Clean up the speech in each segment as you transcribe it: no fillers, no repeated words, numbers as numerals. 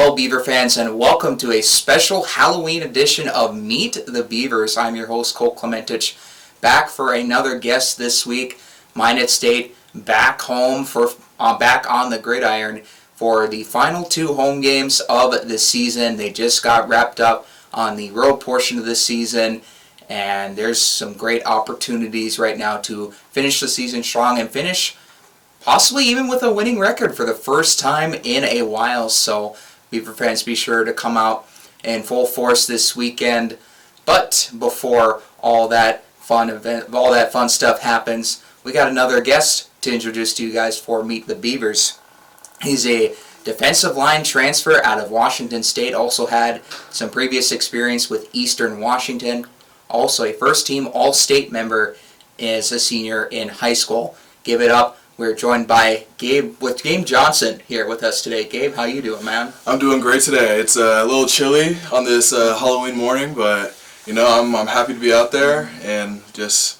Hello, Beaver fans, and welcome to a special Halloween edition of Meet the Beavers. I'm your host, Cole Clementich, back for another guest this week. Minot State back home back on the gridiron for the final two home games of the season. They just got wrapped up on the road portion of the season, and there's some great opportunities right now to finish the season strong and finish possibly even with a winning record for the first time in a while. So Beaver fans, be sure to come out in full force this weekend. But before all that fun stuff happens, we got another guest to introduce to you guys for Meet the Beavers. He's a defensive line transfer out of Washington State, also had some previous experience with Eastern Washington, also a first-team All-State member as a senior in high school. Give it up. We're joined by Gabe Johnson here with us today. Gabe, how you doing, man? I'm doing great today. It's a little chilly on this Halloween morning, but you know I'm happy to be out there and just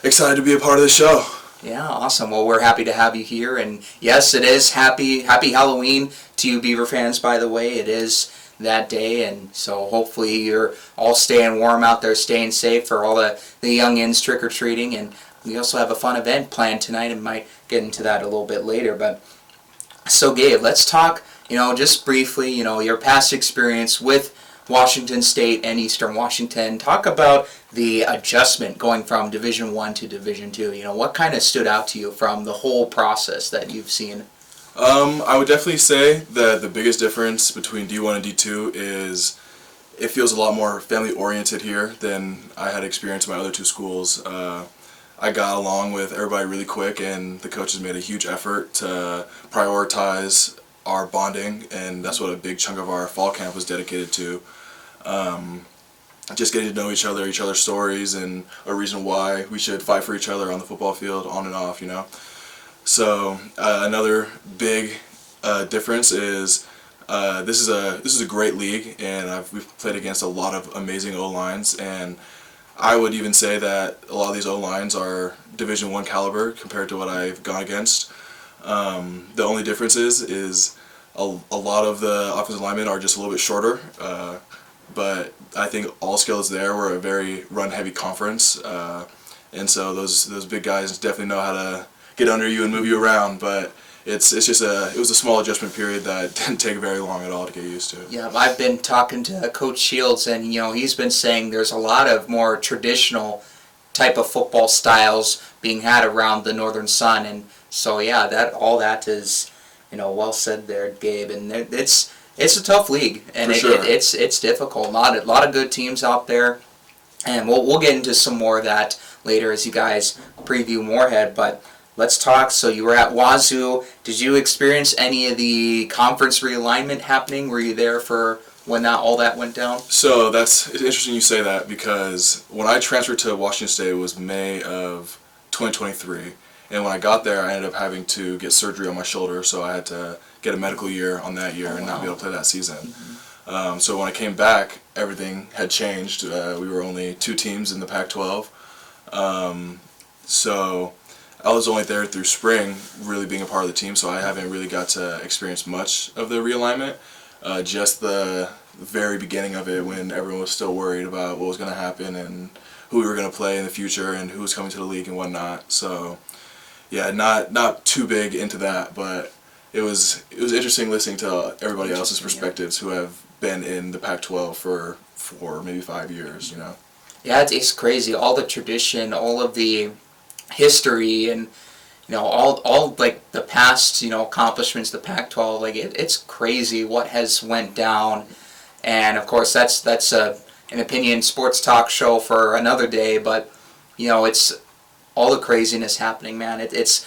excited to be a part of the show. Yeah, awesome. Well, we're happy to have you here, and yes, it is happy Halloween to you, Beaver fans. By the way, it is that day, and so hopefully you're all staying warm out there, staying safe for all the youngins trick or treating, and we also have a fun event planned tonight and might get into that a little bit later. But so Gabe, let's talk, just briefly, your past experience with Washington State and Eastern Washington. Talk about the adjustment going from Division I to Division II. What kind of stood out to you from the whole process that you've seen? I would definitely say that the biggest difference between D1 and D2 is it feels a lot more family oriented here than I had experienced in my other two schools. I got along with everybody really quick, and the coaches made a huge effort to prioritize our bonding, and that's what a big chunk of our fall camp was dedicated to. Just getting to know each other's stories, and a reason why we should fight for each other on the football field, on and off, So another big difference is this is a great league, and we've played against a lot of amazing O-lines, and I would even say that a lot of these O-lines are Division I caliber compared to what I've gone against. The only difference is a lot of the offensive linemen are just a little bit shorter, but I think all skill is there. We're a very run-heavy conference, and so those big guys definitely know how to get under you and move you around, but it was a small adjustment period that didn't take very long at all to get used to. Yeah, I've been talking to Coach Shields, and he's been saying there's a lot of more traditional type of football styles being had around the Northern Sun, and so yeah, that is well said there, Gabe. And it's a tough league, and it's difficult. A lot of good teams out there, and we'll get into some more of that later as you guys preview Moorhead, but. Let's talk. So you were at Wazoo. Did you experience any of the conference realignment happening? Were you there for when all that went down? So it's interesting you say that, because when I transferred to Washington State, it was May of 2023. And when I got there, I ended up having to get surgery on my shoulder, so I had to get a medical year on that year and not be able to play that season. Mm-hmm. So when I came back, everything had changed. We were only 2 teams in the Pac-12. So I was only there through spring, really being a part of the team, so I haven't really got to experience much of the realignment. Just the very beginning of it, when everyone was still worried about what was going to happen and who we were going to play in the future and who was coming to the league and whatnot. So, yeah, not too big into that, but it was interesting listening to everybody else's perspectives who have been in the Pac-12 for 4, maybe 5 years. Yeah, it's crazy. All the tradition, all of the history, and all like the past accomplishments, the Pac-12, like it's crazy what has went down. And of course that's an opinion sports talk show for another day, but it's all the craziness happening, man. It's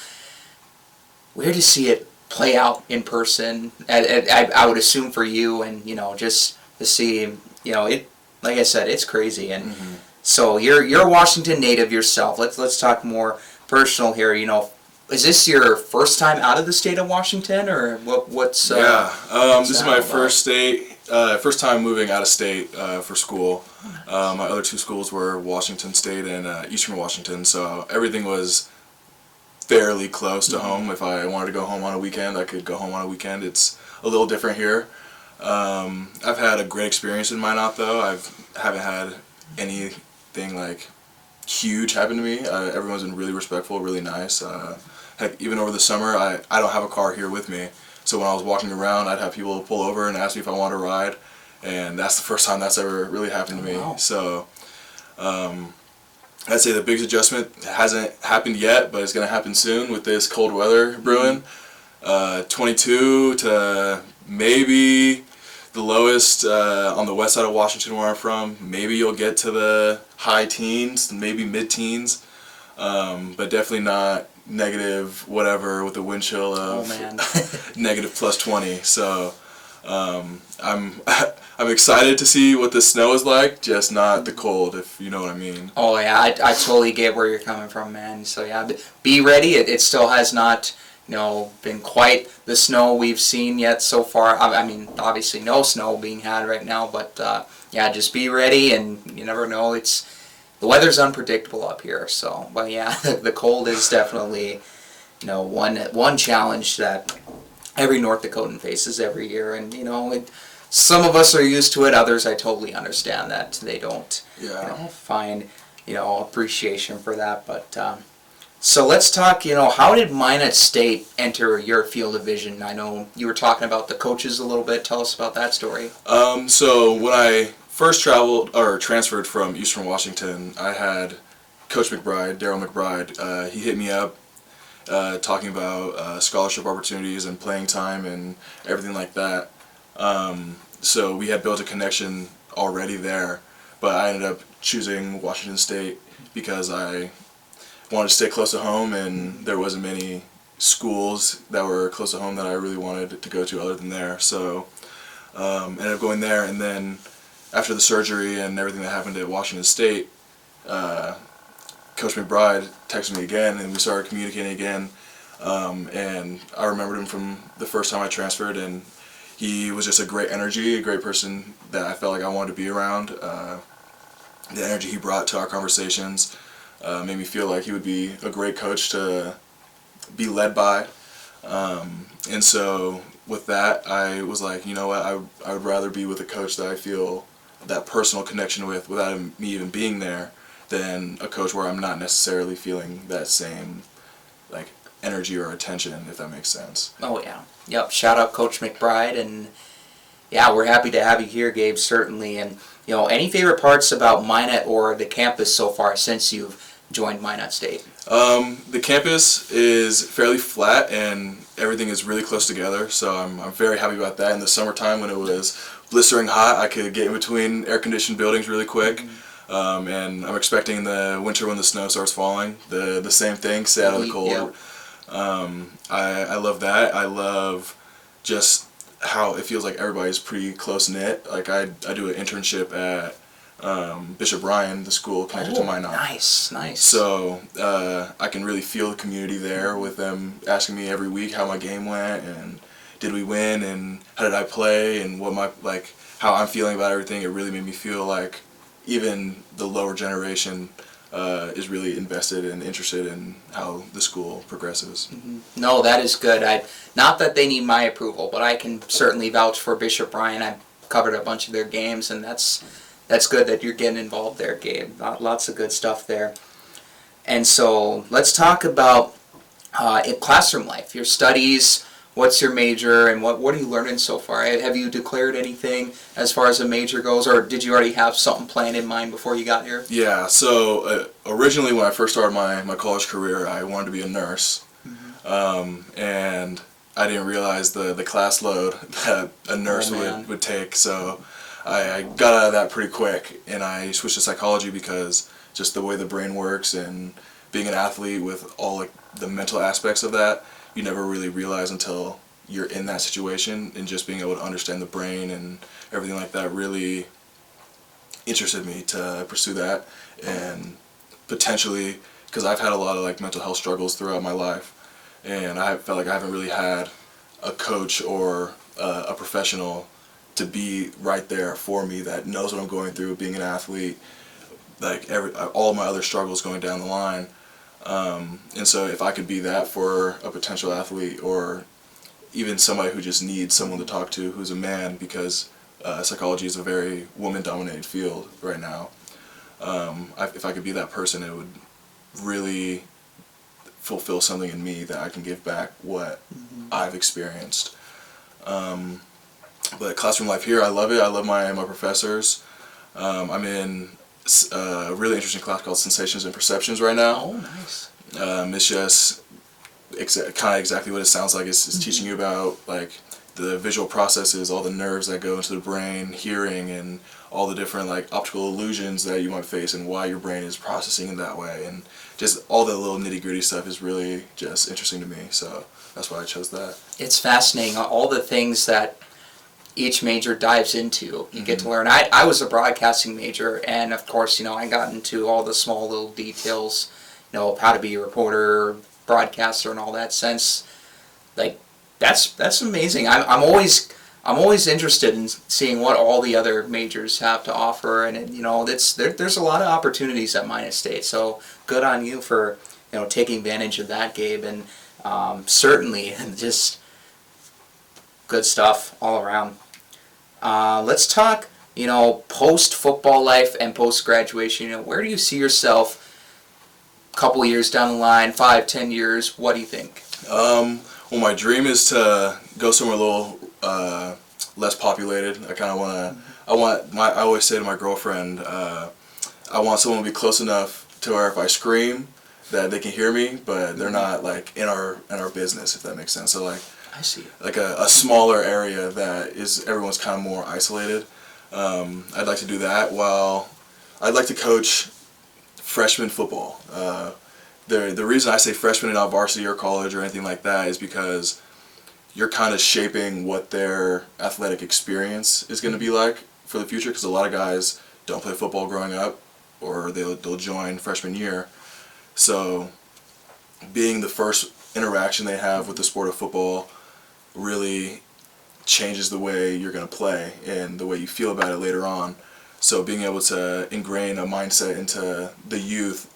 weird to see it play out in person. I would assume for you, and just to see it, like I said, it's crazy. And mm-hmm. So you're a Washington native yourself. Let's talk more personal here. Is this your first time out of the state of Washington, or what's? This is my first time moving out of state for school. My other 2 schools were Washington State and Eastern Washington, so everything was fairly close to home. If I wanted to go home on a weekend, I could go home on a weekend. It's a little different here. I've had a great experience in Minot though. Haven't had anything like huge happen to me. Everyone's been really respectful, really nice. Heck, even over the summer, I don't have a car here with me, so when I was walking around, I'd have people pull over and ask me if I wanted to ride, and that's the first time that's ever really happened to me. Wow. So I'd say the biggest adjustment hasn't happened yet, but it's going to happen soon with this cold weather brewing. 22 to maybe the lowest on the west side of Washington where I'm from. Maybe you'll get to the high teens, maybe mid-teens, but definitely not negative whatever with a wind chill of negative plus 20. So I'm I'm excited to see what the snow is like, just not the cold, if you know what I mean. Oh yeah, I totally get where you're coming from, man. So yeah, be ready. It still has not, been quite the snow we've seen yet so far. I mean, obviously no snow being had right now, but yeah, just be ready, and you never know. The weather's unpredictable up here, so but yeah, the cold is definitely one challenge that every North Dakotan faces every year, and some of us are used to it. Others, I totally understand that they don't find appreciation for that. But so let's talk. How did Minot State enter your field of vision? I know you were talking about the coaches a little bit. Tell us about that story. So when I first transferred from Eastern Washington, I had Coach McBride, Daryl McBride. He hit me up talking about scholarship opportunities and playing time and everything like that. So we had built a connection already there, but I ended up choosing Washington State because I wanted to stay close to home, and there wasn't many schools that were close to home that I really wanted to go to other than there. So ended up going there, and then after the surgery and everything that happened at Washington State, Coach McBride texted me again, and we started communicating again. And I remembered him from the first time I transferred, and he was just a great energy, a great person that I felt like I wanted to be around. The energy he brought to our conversations made me feel like he would be a great coach to be led by. And so with that, I was like, you know what, I would rather be with a coach that I feel that personal connection with without me even being there than a coach where I'm not necessarily feeling that same energy or attention, if that makes sense. Oh yeah. Yep. Shout out Coach McBride, and yeah, we're happy to have you here, Gabe, certainly. And any favorite parts about Minot or the campus so far since you've joined Minot State? The campus is fairly flat and everything is really close together, so I'm very happy about that. In the summertime when it was blistering hot, I could get in between air-conditioned buildings really quick. And I'm expecting in the winter when the snow starts falling, the same thing, stay out of the cold. Yep. I love that. I love just how it feels like everybody's pretty close-knit. Like I do an internship at Bishop Bryan, the school connected to Minot. Nice. So I can really feel the community there with them asking me every week how my game went and did we win and how did I play and what how I'm feeling about everything. It really made me feel like even the lower generation is really invested and interested in how the school progresses. Mm-hmm. No, that is good. Not that they need my approval, but I can certainly vouch for Bishop Bryan. I've covered a bunch of their games, and that's good that you're getting involved there, Gabe. Lots of good stuff there. And so let's talk about classroom life, your studies. What's your major, and what are you learning so far? Have you declared anything as far as a major goes, or did you already have something planned in mind before you got here? Yeah, so originally when I first started my college career, I wanted to be a nurse. Mm-hmm. And I didn't realize the class load that a nurse would take, so I got out of that pretty quick, and I switched to psychology because just the way the brain works and being an athlete with all the mental aspects of that, you never really realize until you're in that situation, and just being able to understand the brain and everything like that really interested me to pursue that. And potentially, because I've had a lot of mental health struggles throughout my life, and I felt like I haven't really had a coach or a professional to be right there for me that knows what I'm going through, being an athlete, all my other struggles going down the line. And so if I could be that for a potential athlete or even somebody who just needs someone to talk to who's a man, because psychology is a very woman-dominated field right now. If I could be that person, it would really fulfill something in me that I can give back what I've experienced. But classroom life here, I love it. I love my professors. I'm in a really interesting class called Sensations and Perceptions right now. Oh, nice. It's just kind of exactly what it sounds like. It's teaching you about like the visual processes, all the nerves that go into the brain, hearing, and all the different like optical illusions that you might face and why your brain is processing in that way. And just all the little nitty-gritty stuff is really just interesting to me. So that's why I chose that. It's fascinating, all the things that each major dives into. You get to learn. I was a broadcasting major, and of course, I got into all the small little details, of how to be a reporter, broadcaster, and all that sense. Like, that's amazing. I'm always interested in seeing what all the other majors have to offer, and there's a lot of opportunities at Minot State. So good on you for taking advantage of that, Gabe, and certainly just good stuff all around. Let's talk, post-football life and post-graduation. Where do you see yourself a couple years down the line, 5, 10 years? What do you think? Well, my dream is to go somewhere a little less populated. I kind of I always say to my girlfriend, I want someone to be close enough to where if I scream that they can hear me, but they're not like in our business, if that makes sense. So like, I see. Like a smaller area that is everyone's kind of more isolated. I'd like to do that while I'd like to coach freshman football. The reason I say freshman and not varsity or college or anything like that is because you're kind of shaping what their athletic experience is going to be like for the future, because a lot of guys don't play football growing up, or they'll join freshman year. So being the first interaction they have with the sport of football really changes the way you're going to play and the way you feel about it later on. So being able to ingrain a mindset into the youth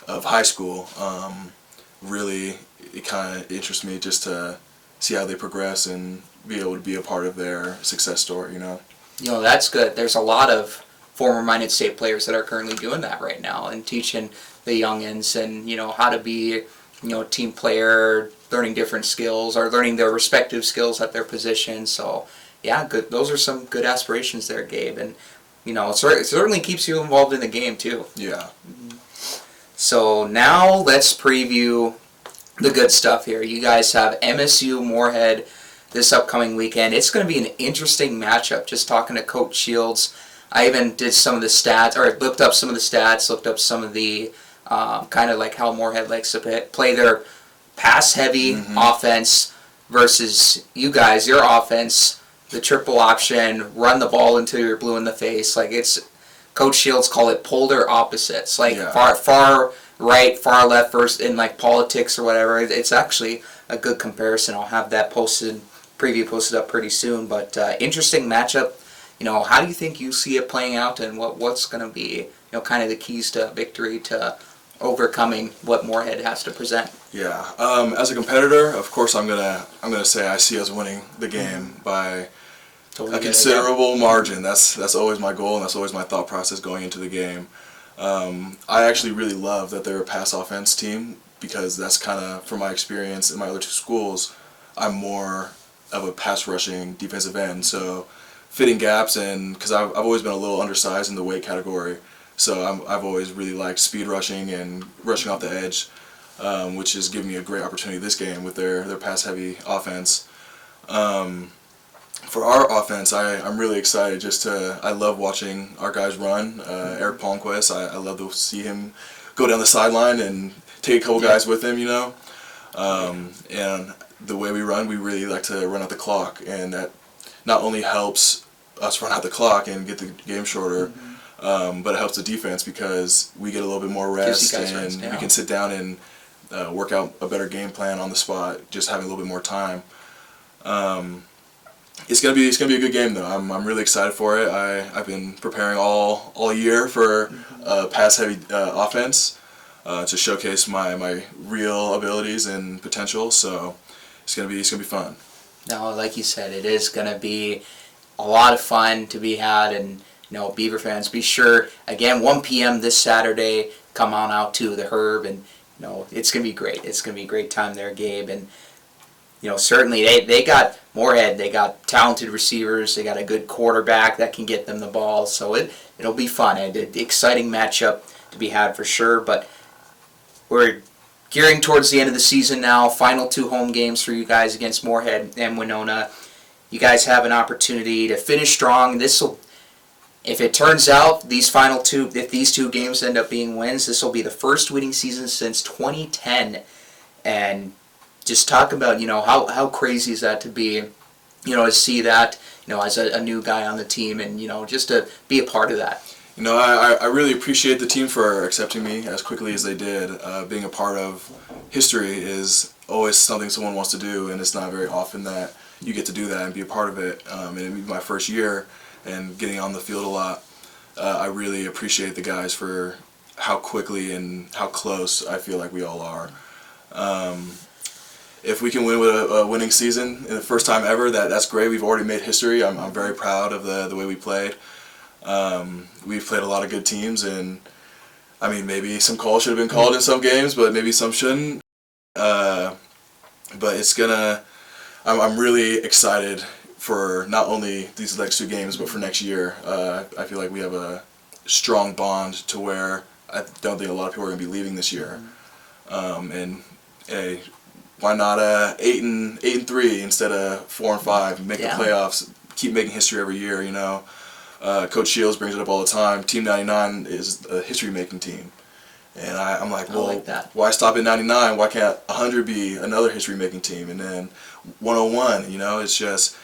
of high school, really, it kind of interests me just to see how they progress and be able to be a part of their success story, That's good. There's a lot of former Minot State players that are currently doing that right now and teaching the youngins and, how to be, a team player, learning different skills or learning their respective skills at their position. So, yeah, good. Those are some good aspirations there, Gabe. And, it certainly keeps you involved in the game, too. Yeah. So now let's preview the good stuff here. You guys have MSU Moorhead this upcoming weekend. It's going to be an interesting matchup. Just talking to Coach Shields, I even did some of the stats, or looked up some of the stats, looked up some of the kind of like how Moorhead likes to play their pass-heavy offense versus you guys, your offense, the triple option, run the ball until you're blue in the face. Like Coach Shields call it polar opposites. Like far right, far left versus in like politics or whatever. It's actually a good comparison. I'll have that preview posted up pretty soon. But interesting matchup. How do you think you see it playing out, and what's going to be kind of the keys to victory to overcoming what Moorhead has to present? Yeah. As a competitor, of course, I'm gonna say I see us winning the game by a considerable margin. That's always my goal, and that's always my thought process going into the game. I actually really love that they're a pass offense team, because that's kind of, from my experience in my other two schools, I'm more of a pass rushing defensive end. So fitting gaps, and because I've always been a little undersized in the weight category, so I've always really liked speed rushing and rushing off the edge, which has given me a great opportunity this game with their pass heavy offense. For our offense, I'm really excited. I love watching our guys run. Eric Palmquist, I love to see him go down the sideline and take a couple guys with him, and the way we run, we really like to run out the clock, and that not only helps us run out the clock and get the game shorter, but it helps the defense because we get a little bit more rest, and we can sit down and work out a better game plan on the spot, just having a little bit more time. It's gonna be a good game though. I'm really excited for it. I've been preparing all year for pass heavy offense to showcase my real abilities and potential. So it's gonna be fun. No, like you said, it is going to be a lot of fun to be had, and Beaver fans, be sure again 1 p.m. this Saturday. Come on out to the Herb, and it's going to be great. It's going to be a great time there, Gabe, and certainly they got Moorhead. They got talented receivers. They got a good quarterback that can get them the ball. So it'll be fun. An exciting matchup to be had for sure. But we're gearing towards the end of the season now. Final 2 home games for you guys against Moorhead and Winona. You guys have an opportunity to finish strong. If it turns out if these 2 games end up being wins, this will be the first winning season since 2010. And just talk about, how crazy is that to be, to see that, as a new guy on the team, and, just to be a part of that. I really appreciate the team for accepting me as quickly as they did. Being a part of history is always something someone wants to do, and it's not very often that you get to do that and be a part of it. And it'd be my first year and getting on the field a lot. I really appreciate the guys for how quickly and how close I feel like we all are. If we can win with a winning season in the first time ever, that's great. We've already made history. I'm very proud of the way we played. We've played a lot of good teams, and I mean, maybe some calls should have been called in some games, but maybe some shouldn't. But I'm really excited for not only these next 2 games, but for next year. I feel like we have a strong bond to where I don't think a lot of people are going to be leaving this year. Why not 8-3 instead of 4-5? Make the playoffs. Keep making history every year. Coach Shields brings it up all the time. Team 99 is a history-making team, and I'm like, well, I like that. Why stop at 99? Why can't 100 be another history-making team? And then 101. It's just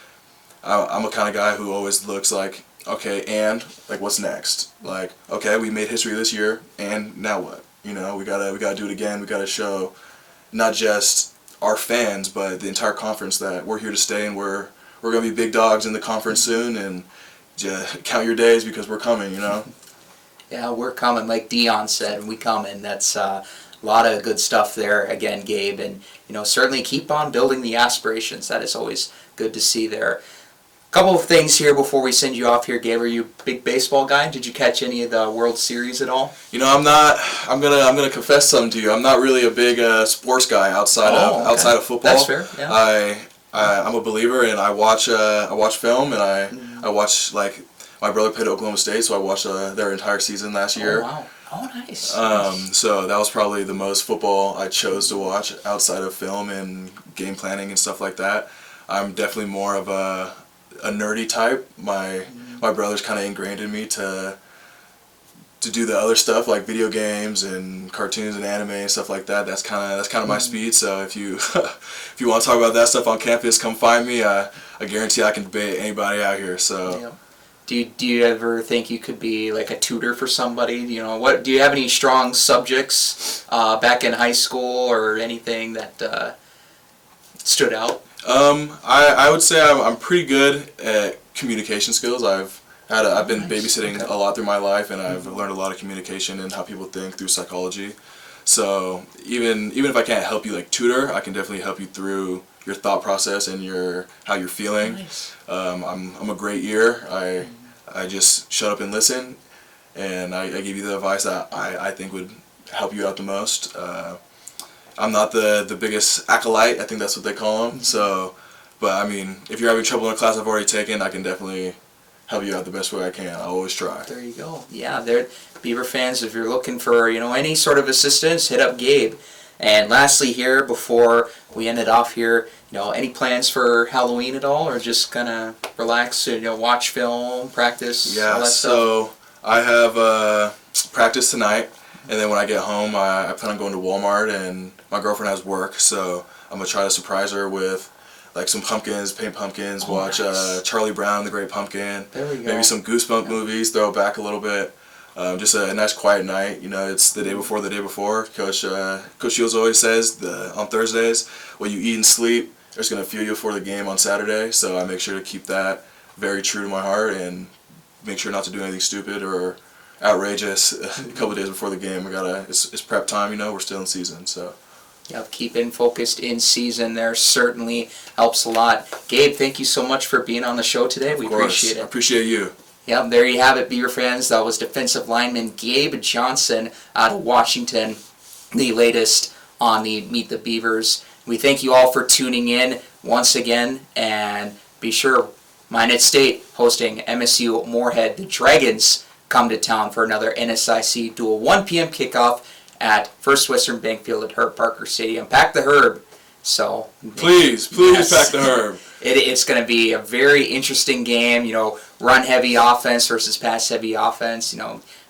I'm a kind of guy who always looks like, okay, and like what's next? Like, okay, we made history this year, and now what? We gotta do it again. We gotta show not just our fans, but the entire conference that we're here to stay, and we're gonna be big dogs in the conference soon, and just count your days because we're coming. Yeah, we're coming, like Dion said, we coming. That's a lot of good stuff there again, Gabe, and certainly keep on building the aspirations. That is always good to see there. A couple of things here before we send you off here, Gabe. Are you a big baseball guy? Did you catch any of the World Series at all? I'm not. I'm gonna confess something to you. I'm not really a big sports guy outside of football. That's fair. Yeah. I'm a believer, and I watch film, and I watch, like, my brother played at Oklahoma State, so I watched their entire season last year. Oh, wow. Oh, nice. So that was probably the most football I chose to watch outside of film and game planning and stuff like that. I'm definitely more of a nerdy type. My brother's kind of ingrained in me to do the other stuff like video games and cartoons and anime and stuff like that. That's kind of my speed. So if you if you want to talk about that stuff on campus, come find me. I guarantee I can debate anybody out here. So. Yeah. Do you ever think you could be like a tutor for somebody? What do you have any strong subjects back in high school or anything that stood out? I would say I'm pretty good at communication skills. I've been babysitting a lot through my life, and I've learned a lot of communication and how people think through psychology. So even if I can't help you like tutor, I can definitely help you through your thought process and how you're feeling. Nice. I'm a great ear. I just shut up and listen, and I give you the advice that I think would help you out the most. I'm not the biggest acolyte. I think that's what they call them. So, but I mean, if you're having trouble in a class I've already taken, I can definitely help you out the best way I can. I'll always try. There you go. Yeah, they're Beaver fans. If you're looking for any sort of assistance, hit up Gabe. And lastly, here before we end it off here, any plans for Halloween at all, or just gonna relax and watch film, practice? Yeah. All that So stuff? I have practice tonight, and then when I get home, I plan on going to Walmart, and my girlfriend has work, so I'm gonna try to surprise her with like some pumpkins, paint pumpkins, watch nice. Charlie Brown, the Great Pumpkin, There we go. maybe some Goosebump movies, throw it back a little bit. Just a nice quiet night. It's the day before the day before. Coach Shields always says on Thursdays, what you eat and sleep is going to fuel you for the game on Saturday. So I make sure to keep that very true to my heart and make sure not to do anything stupid or outrageous a couple of days before the game. It's prep time. We're still in season. So Yep, keeping focused in season there certainly helps a lot. Gabe, thank you so much for being on the show today. We appreciate it. I appreciate you. Yep, there you have it, Beaver fans. That was defensive lineman Gabe Johnson out of Washington, the latest on the Meet the Beavers. We thank you all for tuning in once again, and be sure, Minot State hosting MSU Moorhead. The Dragons come to town for another NSIC duel. 1 p.m. kickoff at First Western Bank Field at Herb Parker Stadium. Pack the Herb. So Please yes. pack the Herb. It's going to be a very interesting game. Run-heavy offense versus pass-heavy offense.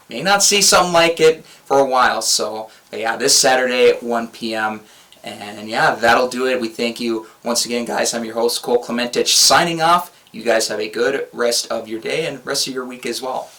May not see something like it for a while. So, but yeah, this Saturday at 1 p.m. And yeah, that'll do it. We thank you once again, guys. I'm your host, Cole Clementich, signing off. You guys have a good rest of your day and rest of your week as well.